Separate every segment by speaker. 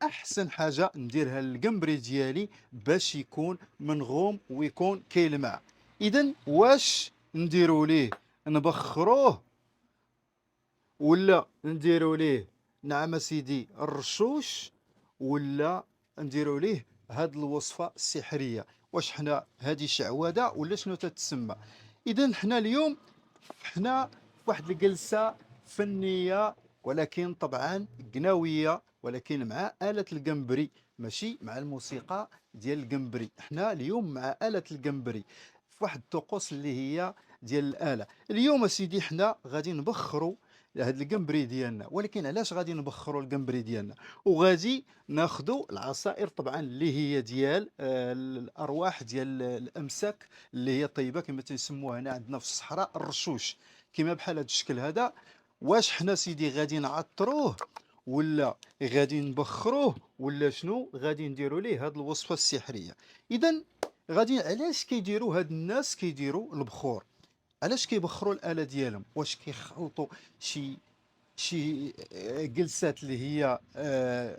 Speaker 1: احسن حاجه نديرها للقمبري ديالي باش يكون منغوم ويكون كيلمع. اذا واش نديروا ليه؟ نبخروه ولا نديروا ليه نعم سيدي الرشوش، ولا نديروا ليه هاد الوصفه السحريه؟ واش حنا هذه شعوذه ولا شنو تتسمى؟ اذا حنا اليوم حنا في واحد الجلسه فنيه، ولكن طبعا قناويه، ولكن مع آلة القنبري، ماشي مع الموسيقى ديال القنبري. حنا اليوم مع آلة القنبري في واحد الطقوس اللي هي ديال الآلة. اليوم اسيدي حنا غادي نبخروا هاد القنبري ديالنا، ولكن علاش غادي نبخروا القنبري ديالنا؟ وغادي ناخذوا العصائر طبعا اللي هي ديال الارواح ديال الامساك اللي هي طيبه، كما تيسموها هنا عندنا في الصحراء الرشوش، كما بحال هذا الشكل هذا. واش حنا سيدي غادي نعطروه ولا غادي نبخروه ولا شنو غادي نديروا ليه هاد الوصفه السحريه؟ اذا غادي، علاش كيديروا هاد الناس كيديروا البخور؟ علاش كيبخروا الاله ديالهم؟ واش كيخلطوا شي جلسات اللي هي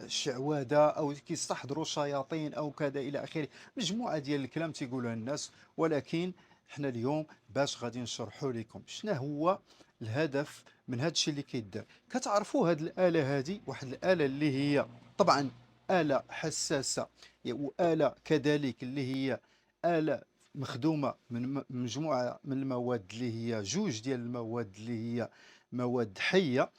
Speaker 1: شعوذه، او كيستحضروا شياطين او كذا الى اخره؟ مجموعه ديال الكلام تيقولها الناس، ولكن حنا اليوم باش غادي نشرحوا لكم شنو هو الهدف من هذا الشيء اللي كيدار. كتعرفوا هذه الاله، هذه واحد الاله اللي هي طبعا اله حساسه، واله كذلك اللي هي اله مخدومه من مجموعه من المواد اللي هي جوج ديال المواد اللي هي مواد حيه،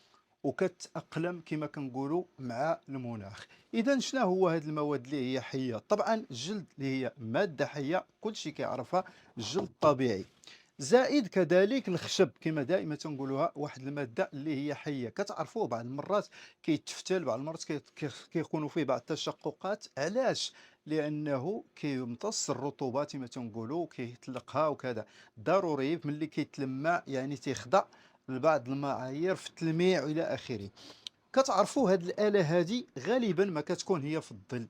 Speaker 1: وكتأقلم كما كنقولوا مع المناخ. اذا شنو هو هذه المواد اللي هي حيه؟ طبعا الجلد اللي هي ماده حيه كل شيء كيعرفها، الجلد الطبيعي، زائد كذلك الخشب كما دائما تنقولوها واحد الماده اللي هي حيه. كتعرفوه بعض المرات كيتفتل، بعض المرات كيكونوا فيه بعض التشققات. علاش؟ لانه كيمتص الرطوبه كما تنقولوا، كيطلقها وكذا. ضروري ملي كيتلمع يعني تيخضع لبعض المعايير في التلميع والى اخره. كتعرفوا هاد الاله هذه غالبا ما كتكون هي في الظل،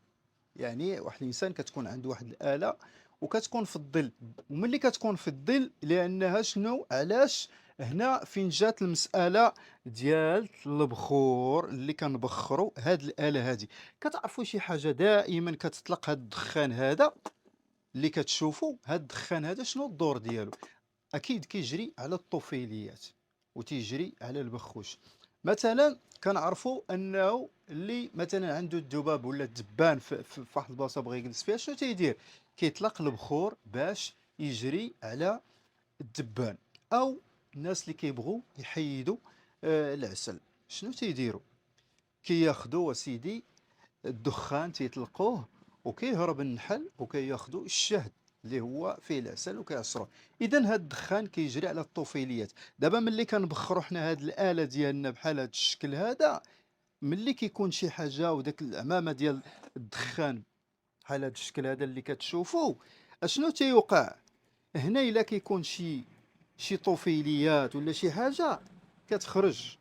Speaker 1: يعني واحد الانسان كتكون عنده واحد الاله وكتكون في الظل. وملي كتكون في الظل لانها شنو؟ علاش؟ هنا فين جات المساله ديال البخور اللي كنبخروا هاد الاله هذه. كتعرفوا شي حاجه دائما كتطلق هاد الدخان هذا اللي كتشوفوا، هاد الدخان هذا شنو الدور ديالو؟ اكيد كيجري على الطفيليات وتيجري على البخوش. مثلا كنعرفوا انه اللي مثلا عنده الذباب ولا الدبان في واحد البلاصه بغى يجلس فيها، شنو تيدير؟ كيطلق البخور باش يجري على الدبان. او الناس اللي كيبغوا يحيدوا العسل، شنو تيديروا؟ كياخذوا وسيدي الدخان تيطلقوه، وكيهرب النحل وكياخذوا الشهد اللي هو فيه العسل وكيعصروه. اذا هذا الدخان كيجري على الطفيليات. دابا ملي كنبخروا حنا هذه الاله ديالنا بحال هذا الشكل هذا، ملي كيكون شي حاجه وداك العمامه ديال الدخان بحال هذا الشكل هذا اللي كتشوفوا، اشنو تيوقع هنا؟ الا كيكون شي طفيليات ولا شي حاجه كتخرج،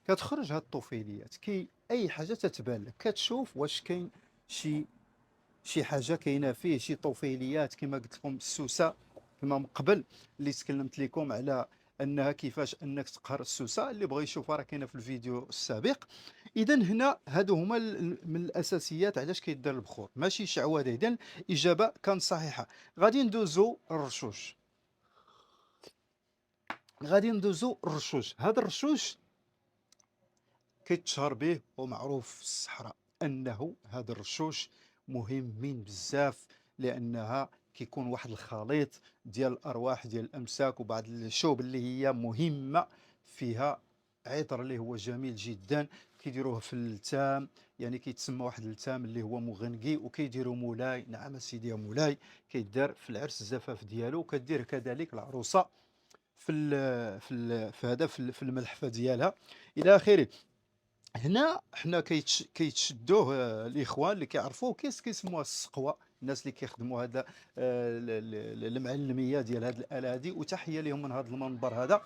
Speaker 1: هاد الطفيليات اي حاجه تتبان لك كتشوف واش كاين شي حاجه كاينه فيه، شي طفيليات كما قلت لكم السوسه، كما من قبل اللي تكلمت لكم على انها كيفاش انك تقهر السوسه. اللي بغى يشوفها راه كاينه في الفيديو السابق. اذا هنا هادو هما من الاساسيات علاش كيدار البخور، ماشي شعوذه. اذا الاجابه كانت صحيحه. غادي ندوزو الرشوش. هذا الرشوش كيتشهر به ومعروف في الصحراء انه هذا الرشوش مهمين بزاف، لانها كيكون واحد الخليط ديال الارواح ديال الامساك وبعض الشوب اللي هي مهمه فيها عطر اللي هو جميل جدا. كيديروه في اللتام، يعني كيتسمى واحد اللتام اللي هو مغنقي، وكيديروا مولاي. نعم سيدي مولاي كيدار في العرس الزفاف ديالو، وكدير كذلك العروسه في الملحفه ديالها الى اخره. هنا حنا كيتشدوه الاخوان اللي كيعرفوه كيسموها السقوه، الناس اللي كيخدموا هذا المعلميه ديال هذه الاله هذه، وتحيه لهم من هذا المنبر هذا.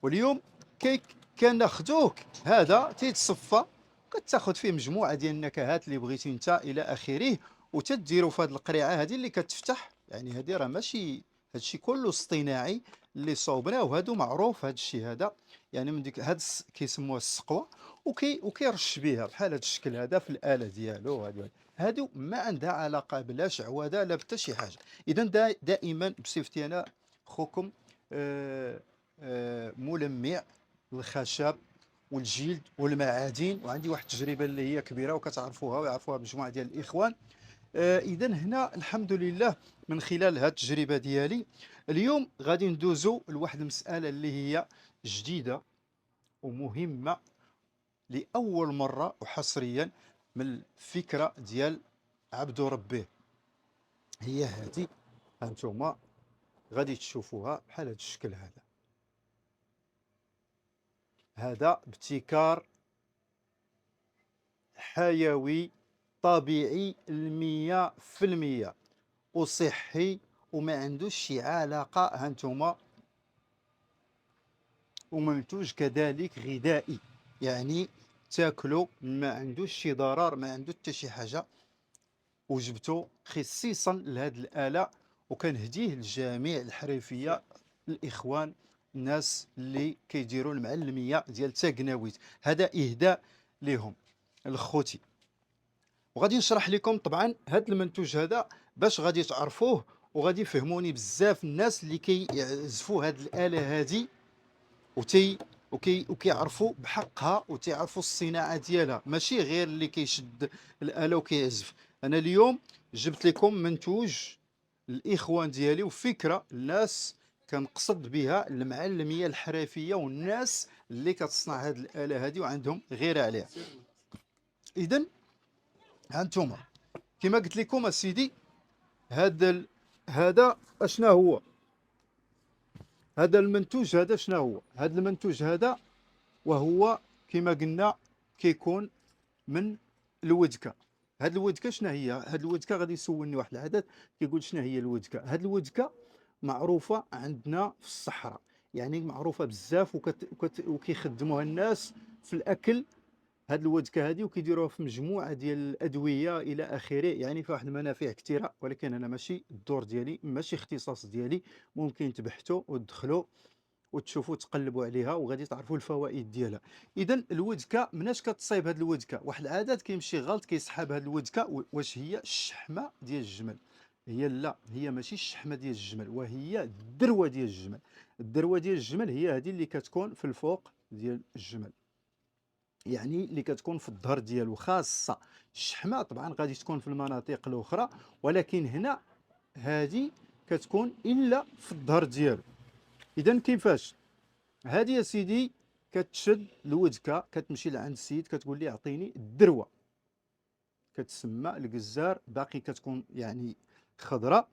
Speaker 1: واليوم كي كناخذوه هذا تيتصفى، كتاخذ فيه مجموعه ديال النكهات اللي بغيتي انت الى اخره، وتديروا في هذه القريعه هذه اللي كتفتح. يعني هذه راه ماشي، هادشي كله اصطناعي اللي صوبناه هادو معروف هاد الشيء هذا، يعني من ديك كيسموها السقوه، وكيرش بها بحال هاد الشكل هذا في الاله ديالو. هادو ما عندها علاقه بلا شعوذه لا بتا شي حاجه. اذا دائما بصفتي انا خوكم ملمع الخشب والجلد والمعادن، وعندي واحد التجربه اللي هي كبيره وكتعرفوها ويعرفوها مجموعه ديال الاخوان. اذا هنا الحمد لله من خلال هذه التجربه ديالي اليوم غادي ندوزو لواحد المساله اللي هي جديده ومهمه لاول مره وحصريا من الفكره ديال عبد ربه. هي هذه، هانتوما غادي تشوفوها بحال هذا الشكل هذا. هذا ابتكار حيوي طبيعي 100% وصحي وما عندوش شي علاقه، هانتوما، ومنتوج كذلك غذائي، يعني تاكلو ما عندوش شي ضرر، ما عنده حتى شي حاجه. وجبته خصيصا لهاد الاله، وكنهديه لجميع الحريفيه الاخوان الناس اللي كيديروا المعلميه ديال تاكناويت. هذا اهداء لهم الخوتي. وغادي نشرح لكم طبعا هذا المنتوج هذا باش غادي تعرفوه، وغادي يفهموني بزاف الناس اللي كيعزفوا هذه الاله هذه وكيعرفوا بحقها وتيعرفوا الصناعه ديالها، ماشي غير اللي كيشد الاله وكيعزف. انا اليوم جبت لكم منتوج الاخوان ديالي وفكره الناس كنقصد بها المعلميه الحرفيه والناس اللي كتصنع هذه الاله هذه وعندهم غيره عليها. اذا هانتوما كما قلت لكم اسيدي، هذا اشنا هو هذا المنتوج هذا؟ شنو هو هذا المنتوج هذا؟ وهو كما قلنا كيكون من الودكه. هاد الودكه شنو هي؟ هاد الودكه غادي يسولني واحد العدد كيقول شنو هي الودكه. هاد الودكه معروفه عندنا في الصحراء، يعني معروفه بزاف وكيخدموها الناس في الاكل. هاد الودكه هادي وكيديروها في مجموعه ديال الادويه الى اخره، يعني فيها واحد المنافع كثيره، ولكن انا ماشي الدور ديالي، ماشي اختصاص ديالي. ممكن تبحثوا وتدخلوا وتشوفوا تقلبوا عليها وغادي تعرفوا الفوائد ديالها. اذا الودكه مناش كتصايب هذه الودكه؟ واحد العادات كيمشي غلط كيسحب هذه الودكه. واش هي الشحمه ديال الجمل؟ هي لا، هي ماشي الشحمه ديال الجمل، وهي الدروه ديال الجمل. الدروه ديال الجمل هي هذه اللي كتكون في الفوق ديال الجمل، يعني اللي كتكون في الظهر ديالو خاصه. الشحمه طبعا غادي تكون في المناطق الاخرى، ولكن هنا هذه كتكون الا في الظهر ديالو. اذا كيفاش هادي يا سيدي؟ كتشد الودكه، كتمشي لعند السيد كتقول ليه اعطيني الدروه. كتسمى القزار، باقي كتكون يعني خضراء،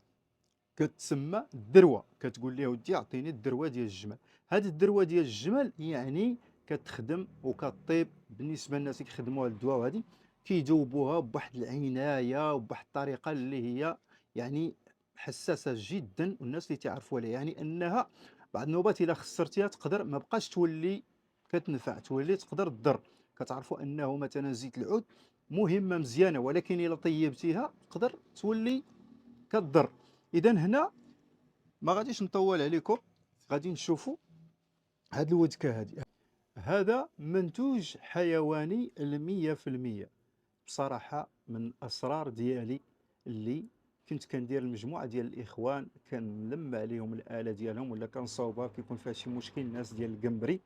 Speaker 1: كتسمى الدروه. كتقول ليه ودي اعطيني الدروه ديال الجمل. هذه الدروه ديال الجمل يعني كتخدم وكطيب بالنسبه للناس اللي كيخدموا الدواء هذه، كيذوبوها بواحد العنايه وبواحد الطريقه اللي هي يعني حساسه جدا، والناس اللي تعرفوا عليها يعني انها بعد النوبات الا خسرتيها تقدر ما بقاش تولي كتنفع، تولي تقدر تضر. كتعرفوا انه مثلا زيت العود مهمه مزيانه، ولكن الا طيبتيها تقدر تولي كتضر. اذا هنا ما غاديش نطول عليكم، غادي نشوفوا هاد الودكه هادي. هذا منتوج حيواني 100%. بصراحه من الاسرار ديالي اللي كنت كندير المجموعه ديال الاخوان كنلم عليهم الاله ديالهم ولا كنصاوبها كيكون فيها شي مشكل الناس ديال القمبري،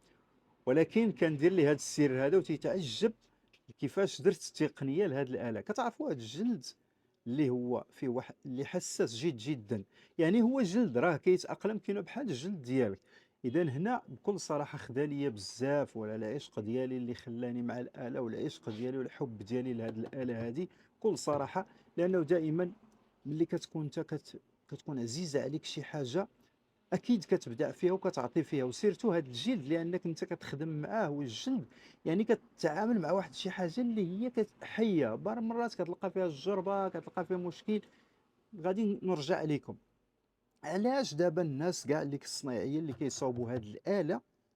Speaker 1: ولكن كندير ليه هذا السر هذا وتيتعجب كيفاش درت التقنيه لهذه الاله. كتعرفوا هذا الجلد اللي هو فيه واحد اللي حساس جدا، يعني هو جلد راه كيتاقلم كيما بحال الجلد ديالك. اذا هنا بكل صراحه خدا ليا بزاف، ولا العشق ديالي اللي خلاني مع الاله، والعشق ديالي والحب ديالي لهذه الاله هذه بكل صراحه. لانه دائما ملي كتكون انت كتكون عزيزه عليك شي حاجه اكيد كتبدع فيها وكتعطي فيها، وسيرتو هذا الجلد لانك انت كتخدم معاه. والجلد يعني كتعامل مع واحد شي حاجه اللي هي حيه، بعض المرات كتلقى فيها الجربه، كتلقى فيها مشكل. غادي نرجع لكم علاش دابا الناس كاع اللي الصنايعيه اللي كيصاوبوا هذه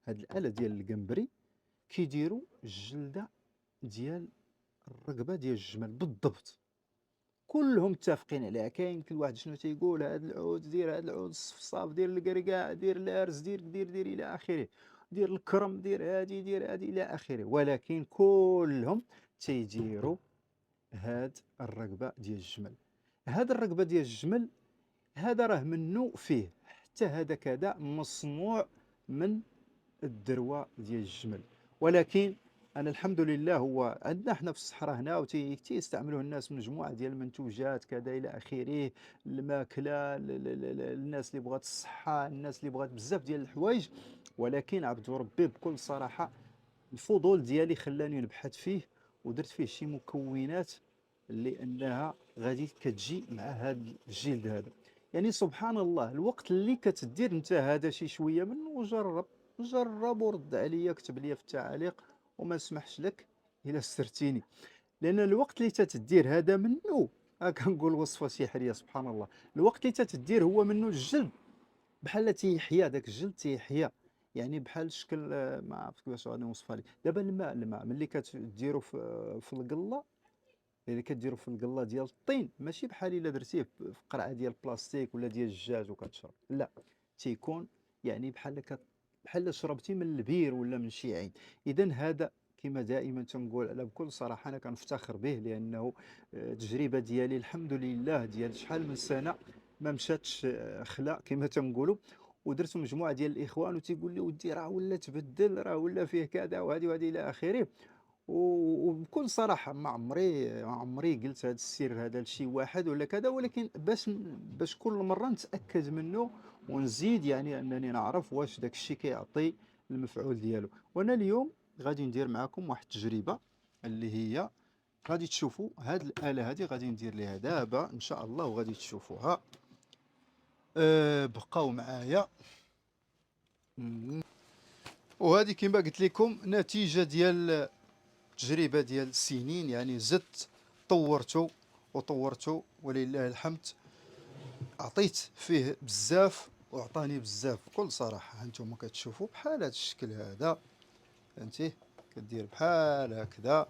Speaker 1: الاله ديال القمبري كيديروا الجلده ديال الرقبه ديال الجمل بالضبط. كلهم متفقين عليها. كاين كل واحد شنو تيقول، هذا العود دير، هذا العود الصفصاف، دير القرقاع، دير الارز، دير الى اخره، دير الكرم، دير هادي الى اخره. ولكن كلهم تيديروا هاد الرقبه ديال الجمل. هاد الرقبه ديال الجمل هذا راه منه فيه، حتى هذا كذا مصنوع من الذروه ديال الجمل. ولكن انا الحمد لله هو عندنا حنا في الصحراء هنا تيستعملوه الناس مجموعه ديال المنتوجات كذا الى اخره، الماكله، الناس اللي بغات الصحه، الناس اللي بغات بزاف ديال الحوايج. ولكن عبد ربي بكل صراحه الفضول ديالي خلاني نبحث فيه، ودرت فيه شي مكونات اللي انها غادي كتجي مع هذا الجلد هذا. يعني سبحان الله، الوقت اللي كتدير انت هذا شي شويه منه وجرب، جرب ورد عليا، كتب لي في التعاليق، وما نسمحش لك الا استرتيني. لان الوقت اللي تتدير هذا منه، كنقول وصفه سحريه سبحان الله. الوقت اللي تتدير هو منه الجلد بحال تيحيا، داك الجلد تيحيا. يعني بحال الشكل، ما عرفت كيفاش غادي نوصفها لك. دابا الماء ملي كتديرو في القله، اللي كديرو في القله ديال الطين، ماشي بحال الا درتيه في قرعه ديال البلاستيك ولا ديال الزجاج وكتشرب، لا، تيكون يعني بحال شربتي من البير ولا من شي عين. اذا هذا كما دائما تنقول على بكل صراحه انا كنفتخر به، لانه التجربه ديالي الحمد لله ديال شحال من سنه ما مشاتش خلا كما تنقولوا. ودرت مجموعه ديال الاخوان وتيقول لي ودي راه ولا تبدل، راه ولا فيه كذا وهذه الى اخره. وبكل صراحة ما عمري قلت هذا السر هذا لشي واحد ولا كذا، ولكن باش كل مرة نتأكد منه ونزيد، يعني أنني نعرف واش داك الشي كيعطي المفعول ديالو. وأنا اليوم غادي ندير معكم واحد التجربة اللي هي غادي تشوفوا هاد الآلة هادي، غادي ندير ليها دابا إن شاء الله وغادي تشوفوها. بقاو معايا. وهذه كما قلت لكم نتيجة ديال تجربة ديال سنين، يعني زدت طورته وطورته ولله الحمد. عطيت فيه بزاف وعطاني بزاف بكل صراحة. هانتوما كتشوفوا بحال هذا الشكل هذا، فهمتي؟ كدير بحال هكذا،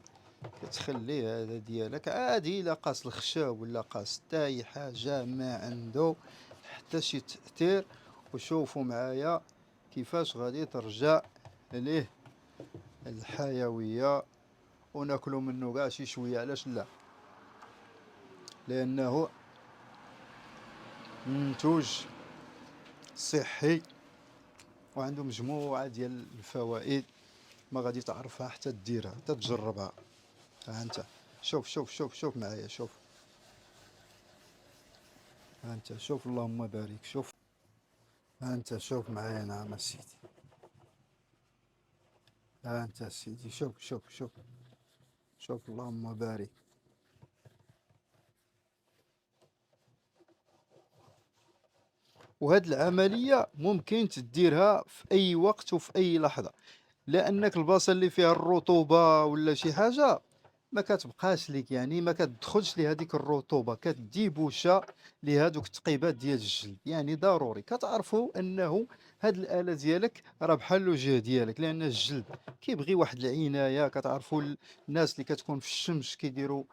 Speaker 1: كتخلي هذا ديالك عادي، لا قاس الخشب ولا قاس حتى اي حاجة، ما عنده حتى شي تأثير. وشوفوا معايا كيفاش غادي ترجع ليه الحيوية، وناكلوا منه كاع شي شويه. علاش لا؟ لانه منتوج صحي وعنده مجموعه ديال الفوائد ما غادي تعرفها حتى ديرها حتى تجربها. ها انت شوف شوف شوف شوف معايا، شوف. ها انت شوف، اللهم بارك، شوف. ها انت شوف معايا، نعم سيدي. ها انت سيدي، شوف شوف شوف شوف، اللهم بارك. وهاد العمليه ممكن تديرها في اي وقت وفي اي لحظه، لانك البلاصه اللي فيها الرطوبه ولا شي حاجه ما كتبقاش ليك، يعني ما كتدخلش لهذيك الرطوبه، كتديبوشا لهذوك التقيبات ديال الجلد. يعني ضروري كتعرفوا انه هاد الاله ديالك راه بحال الوجه ديالك، لان الجلد كيبغي واحد العنايه. كتعرفوا الناس اللي كتكون في الشمس كيديروا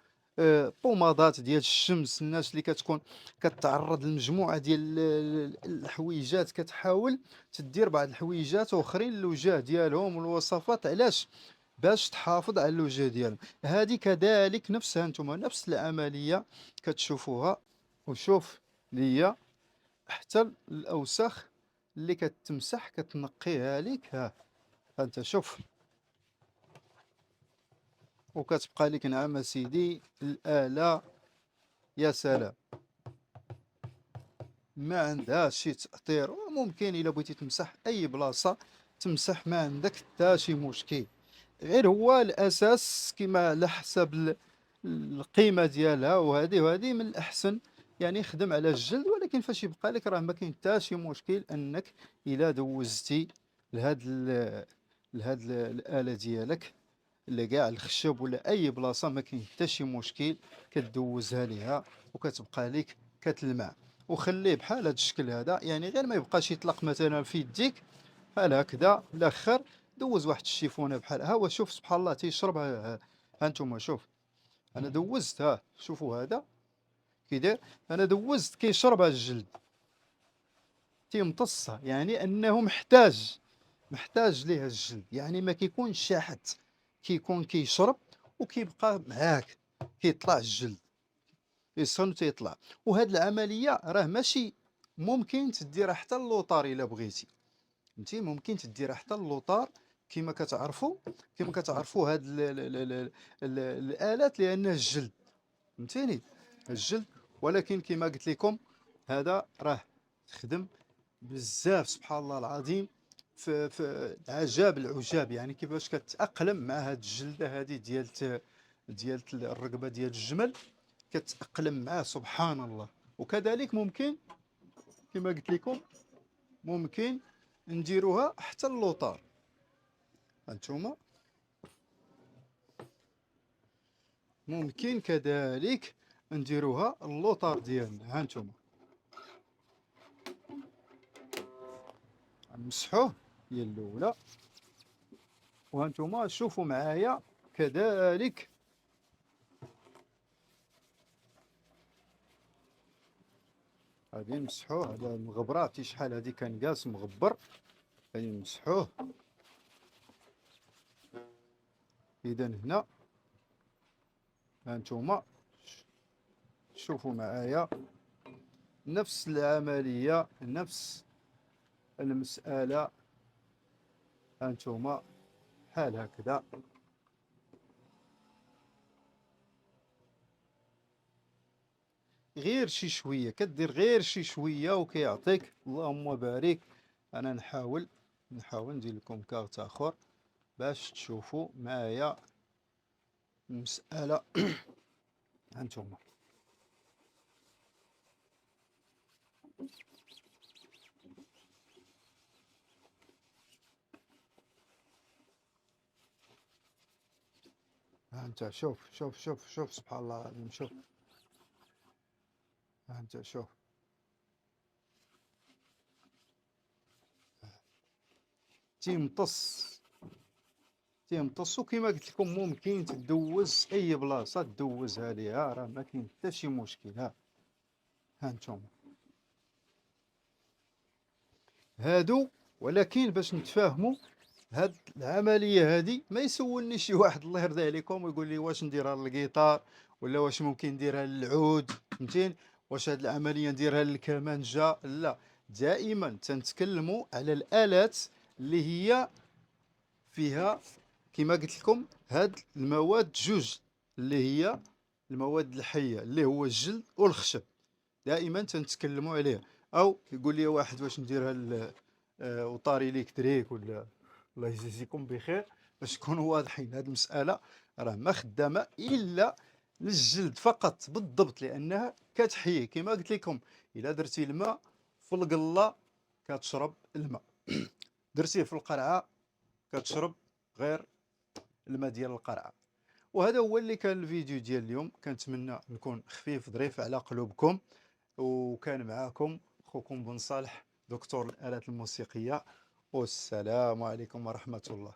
Speaker 1: بومادات ديال الشمس، الناس اللي كتكون كتعرض لمجموعه ديال الحويجات، كتحاول تدير بعض الحويجات اخرين للوجه ديالهم والوصفات. علاش؟ باش تحافظ على الوجه ديالهم. هذه كذلك نفسها، نتوما نفس العمليه كتشوفوها. وشوف ليا حتى الاوساخ اللي كتمسح كتنقيها ليك. ها انت شوف، وكتبقى لك نعم سيدي الاله. يا سلام، ما عندها شي تأثير. وممكن إلا بغيتي تمسح أي بلاصة تمسح، ما عندك حتى شي مشكل. غير هو الأساس كما على حسب القيمة ديالها، وهذه من الأحسن يعني خدم على الجلد. ولكن فاش يبقى لك راه ما كاين حتى شي مشكل أنك إلا دوزتي لهاد الآلة ديالك لكاع الخشب ولا أي بلاصة، ما كاين حتى شي مشكل. كدوزها ليها وكتبقى لك كتلمع. وخليه بحال هذا الشكل هذا، يعني غير ما يبقاش يطلق مثلا في يديك بحال هكذا. الاخر دوز واحد الشيفونه بحال ها هو، شوف سبحان الله تيشرب. ها انتم شوف، انا دوزت، ها شوفوا هذا كي داير. انا دوزت كيشرب هاد الجلد، تيمتصه، يعني انه محتاج ليه الجلد، يعني ما كيكونش شاحت، كيكون كيشرب وكيبقى معاك، كيطلع الجلد، يسخن وتيطلع. وهاد العمليه راه ماشي ممكن تديرها حتى اللوطار الا بغيتي، فهمتي، ممكن تديرها حتى اللوطار. كما كتعرفوا هاد الالات لانها الجلد، فهمتيني، الجلد. ولكن كما قلت لكم هذا راه تخدم بزاف، سبحان الله العظيم، في عجاب العجاب، يعني كيفاش كتأقلم مع هاد الجلده هذه ديال الرقبه ديال الجمل، كتأقلم معاه سبحان الله. وكذلك ممكن كما قلت لكم ممكن نديروها حتى اللوطار. هانتوما ممكن كذلك نديروها اللوطار ديالنا. هانتوما نمسحوه هي الاولى، وهانتوما شوفوا معايا كذلك غادي نمسحوه. هذا المغبره عرفتي شحال هذه كان جالس مغبر، غادي نمسحوه. اذا هنا هانتوما شوفوا معايا نفس العمليه، نفس المساله. هانتوما بحال هكذا، غير شي شويه، كدير غير شي شويه وكيعطيك اللهم بارك. انا نحاول ندير لكم كارت اخر باش تشوفوا معايا المساله. هانتوما ها انت شوف سبحان الله العظيم، شوف ها انت شوف. تيمتص وكما قلت لكم ممكن تدوز اي بلاصه تدوزها ليها، راه ما كاين حتى شي مشكل. ها هانتوما هادو. ولكن باش نتفاهموا هاد العمليه هادي ما يسولني شي واحد الله يرضي عليكم ويقول لي واش نديرها للجيتار ولا واش ممكن نديرها للعود، فهمتيني، واش هاد العمليه نديرها للكمانجه. لا، دائما تنتكلموا على الالات اللي هي فيها كما قلت لكم هاد المواد جوج، اللي هي المواد الحيه اللي هو الجلد والخشب، دائما تنتكلموا عليها. او يقول لي واحد واش نديرها وطاري الكتريك ولا، الله يجزيكم بخير. باش نكونوا واضحين، هذه المساله راه ما خدامه الا للجلد فقط بالضبط، لانها كتحيي. كما قلت لكم الا درتي الماء في القله كتشرب الماء، درتيه في القرعه كتشرب غير الماء ديال القرعه. وهذا هو اللي كان الفيديو ديال اليوم، كنتمنى نكون خفيف ظريف على قلوبكم. وكان معاكم خوكم بن صالح دكتور الآلات الموسيقية، والسلام عليكم ورحمة الله.